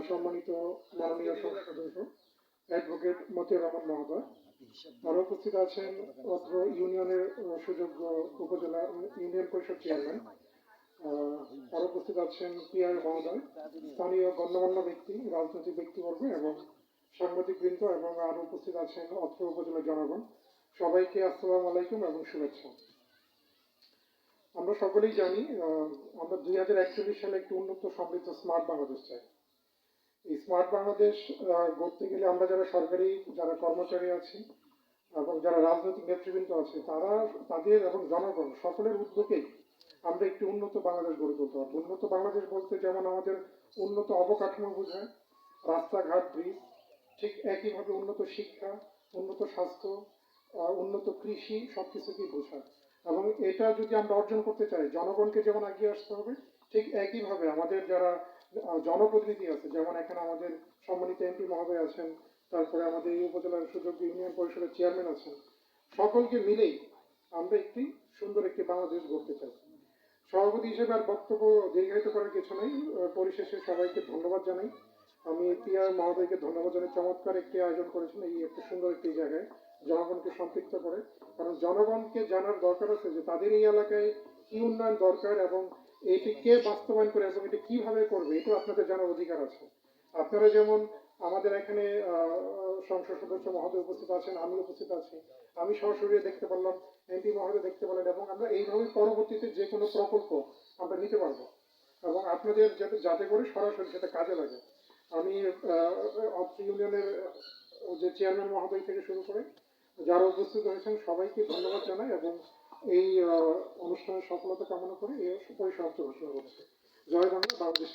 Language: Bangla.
সম্মানিত মাননীয় সংসদ সদস্য অ্যাডভোকেট মতিউর রহমান মহোদয়, আরও উপস্থিত আছেন অত্র ইউনিয়নের সুযোগ্য উপজেলা ইউনিয়ন পরিষদ চেয়ারম্যান, আরও উপস্থিত আছেন পিআর মহোদয়, স্থানীয় গণ্যমান্য ব্যক্তি, রাজনৈতিক ব্যক্তিবর্গ এবং সাংবাদিকবৃন্দ এবং আরও উপস্থিত আছেন অত্র উপজেলার জনগণ। সবাইকে আসসালামু আলাইকুম এবং শুভেচ্ছা। আমরা সকলেই জানি আমরা 2041 সালে একটি উন্নত সমৃদ্ধ স্মার্ট বাংলাদেশ চাই। এই স্মার্ট বাংলাদেশ গড়তে গেলে আমরা যারা সরকারি যারা কর্মচারী আছি এবং যারা রাজনৈতিক নেতৃবৃন্দ আছে তাদের এবং জনগণ সকলের উদ্যোগেই আমরা একটি উন্নত বাংলাদেশ গড়ে তুলতে পারবো। উন্নত বাংলাদেশ বলতে যেমন আমাদের উন্নত অবকাঠামো বোঝায়, রাস্তাঘাট, ব্রিজ, ঠিক একইভাবে উন্নত শিক্ষা, উন্নত স্বাস্থ্য, উন্নত কৃষি সবকিছুকেই বোঝায়। এবং এটা যদি আমরা অর্জন করতে চাই, জনগণকে যেমন এগিয়ে আসতে হবে, ঠিক একইভাবে আমাদের যারা জনপ্রতিনিধি আছে, যেমন এখানে আমাদের সম্মানিত এমপি মহোদয় আছেন, তারপরে আমাদের এই উপজেলার সুযোগ্য ইউনিয়ন পরিষদের চেয়ারম্যান আছেন, সকলকে মিলেই আমরা একটি সুন্দর একটি বাংলাদেশ গড়তে চাই। সভাপতি হিসেবে আর বক্তব্য দীর্ঘায়িত করার কিছু নেই, পরিশেষে সবাইকে ধন্যবাদ জানাই। আমি পিআর মহোদয়কে ধন্যবাদ জানাই, চমৎকার একটি আয়োজন করেছেন এই একটা সুন্দর একটি জায়গায় জনগণকে সম্পৃক্ত করে। কারণ জনগণকে জানার দরকার আছে যে তাদের এই এলাকায় কি উন্নয়ন দরকার এবং এটি কে বাস্তবায়ন করে এবং এটি কিভাবে করবে, এটা আপনাদের জানার অধিকার আছে। আপনারা যেমন আমাদের এখানে সংসদ সদস্য মহোদয় উপস্থিত আছেন, আমি উপস্থিত আছি, আমি সরাসরি দেখতে পারলাম, এমপি মহোদয় দেখতে পারলেন, এবং আমরা এইভাবে পরবর্তীতে যে কোনো প্রকল্প আমরা নিতে পারবো এবং আপনাদের যাতে করে সরাসরি সেটা কাজে লাগে। আমি অত্র ইউনিয়নের যে চেয়ারম্যান মহোদয় থেকে শুরু করে যারা উপস্থিত হয়েছেন সবাইকে ধন্যবাদ জানাই এবং এই অনুষ্ঠানের সফলতা কামনা করে এই পরিসমাপ্তি ঘোষণা করছি। জয় বাংলা, বাংলাদেশ।